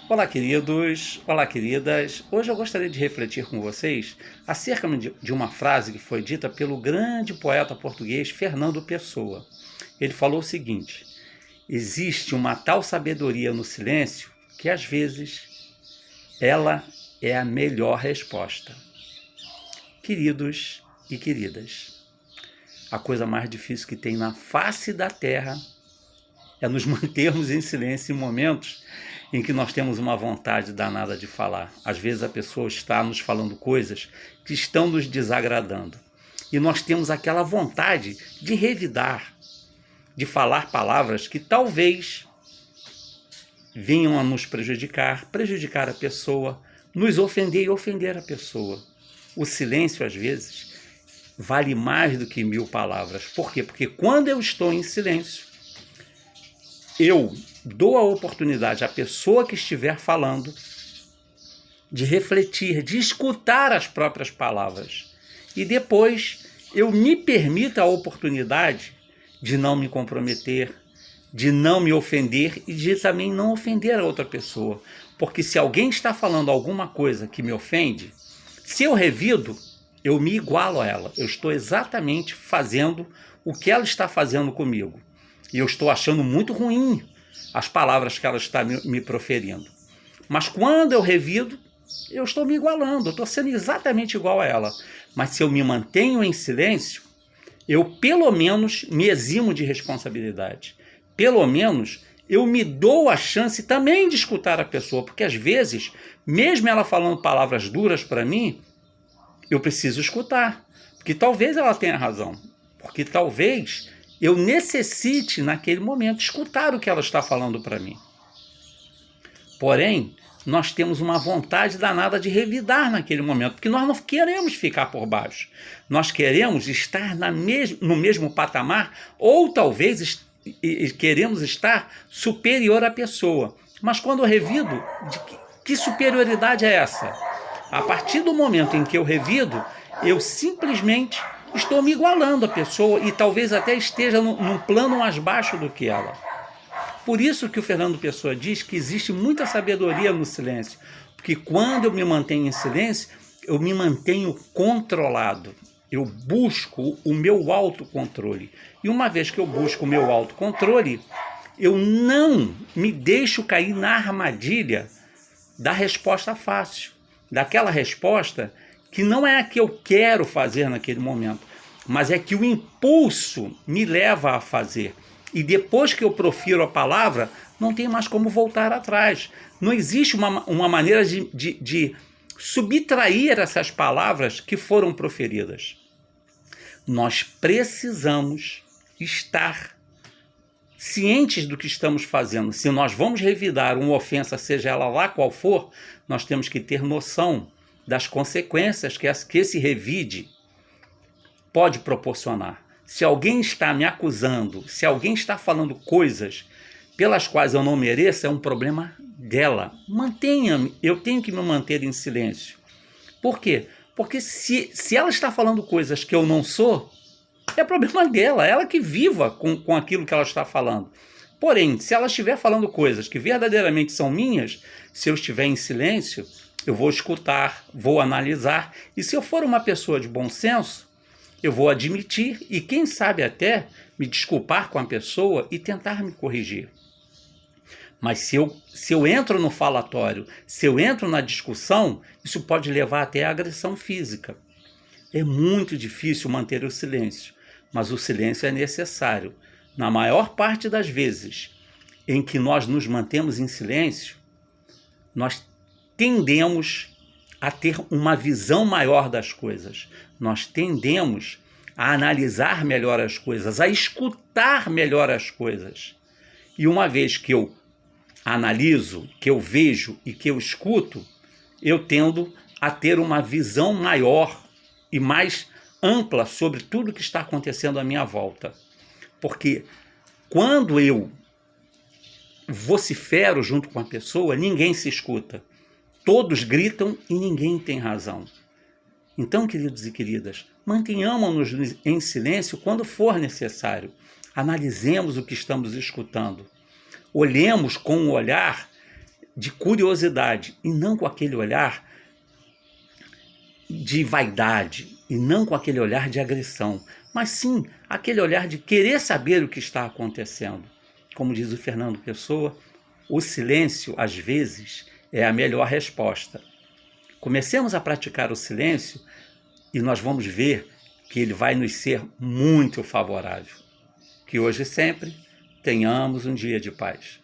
Olá, queridos, olá, queridas. Hoje eu gostaria de refletir com vocês acerca de uma frase que foi dita pelo grande poeta português Fernando Pessoa. Ele falou o seguinte: existe uma tal sabedoria no silêncio que às vezes ela é a melhor resposta. Queridos e queridas, a coisa mais difícil que tem na face da terra é nos mantermos em silêncio em momentos em que nós temos uma vontade danada de falar. Às vezes a pessoa está nos falando coisas que estão nos desagradando. E nós temos aquela vontade de revidar, de falar palavras que talvez venham a nos prejudicar, prejudicar a pessoa, nos ofender e ofender a pessoa. O silêncio, às vezes, vale mais do que 1000 palavras. Por quê? Porque quando eu estou em silêncio, eu dou a oportunidade à pessoa que estiver falando de refletir, de escutar as próprias palavras. E depois eu me permito a oportunidade de não me comprometer, de não me ofender e de também não ofender a outra pessoa. Porque se alguém está falando alguma coisa que me ofende, se eu revido, eu me igualo a ela. Eu estou exatamente fazendo o que ela está fazendo comigo. E eu estou achando muito ruim as palavras que ela está me proferindo. Mas quando eu revido, eu estou me igualando, eu estou sendo exatamente igual a ela. Mas se eu me mantenho em silêncio, eu pelo menos me eximo de responsabilidade. Pelo menos eu me dou a chance também de escutar a pessoa, porque às vezes, mesmo ela falando palavras duras para mim, eu preciso escutar, porque talvez ela tenha razão, porque talvez eu necessite, naquele momento, escutar o que ela está falando para mim. Porém, nós temos uma vontade danada de revidar naquele momento, porque nós não queremos ficar por baixo. Nós queremos estar no mesmo patamar, ou talvez queremos estar superior à pessoa. Mas quando eu revido, que superioridade é essa? A partir do momento em que eu revido, eu simplesmente estou me igualando à pessoa e talvez até esteja num plano mais baixo do que ela. Por isso que o Fernando Pessoa diz que existe muita sabedoria no silêncio, porque quando eu me mantenho em silêncio, eu me mantenho controlado. Eu busco o meu autocontrole. E uma vez que eu busco o meu autocontrole, eu não me deixo cair na armadilha da resposta fácil, daquela resposta que não é a que eu quero fazer naquele momento, mas é que o impulso me leva a fazer. E depois que eu profiro a palavra, não tem mais como voltar atrás. Não existe uma maneira de subtrair essas palavras que foram proferidas. Nós precisamos estar cientes do que estamos fazendo. Se nós vamos revidar uma ofensa, seja ela lá qual for, nós temos que ter noção das consequências que esse revide pode proporcionar. Se alguém está me acusando, se alguém está falando coisas pelas quais eu não mereço, é um problema dela. Eu tenho que me manter em silêncio. Por quê? Porque se ela está falando coisas que eu não sou, é problema dela, ela que viva com aquilo que ela está falando. Porém, se ela estiver falando coisas que verdadeiramente são minhas, se eu estiver em silêncio, eu vou escutar, vou analisar, e se eu for uma pessoa de bom senso, eu vou admitir e quem sabe até me desculpar com a pessoa e tentar me corrigir. Mas se eu entro no falatório, se eu entro na discussão, isso pode levar até a agressão física. É muito difícil manter o silêncio, mas o silêncio é necessário. Na maior parte das vezes em que nós nos mantemos em silêncio, nós tendemos a ter uma visão maior das coisas. Nós tendemos a analisar melhor as coisas, a escutar melhor as coisas. E uma vez que eu analiso, que eu vejo e que eu escuto, eu tendo a ter uma visão maior e mais ampla sobre tudo que está acontecendo à minha volta. Porque quando eu vocifero junto com a pessoa, ninguém se escuta. Todos gritam e ninguém tem razão. Então, queridos e queridas, mantenhamos-nos em silêncio quando for necessário. Analisemos o que estamos escutando. Olhemos com um olhar de curiosidade e não com aquele olhar de vaidade e não com aquele olhar de agressão, mas sim aquele olhar de querer saber o que está acontecendo. Como diz o Fernando Pessoa, o silêncio, às vezes, é a melhor resposta. Comecemos a praticar o silêncio e nós vamos ver que ele vai nos ser muito favorável. Que hoje e sempre tenhamos um dia de paz.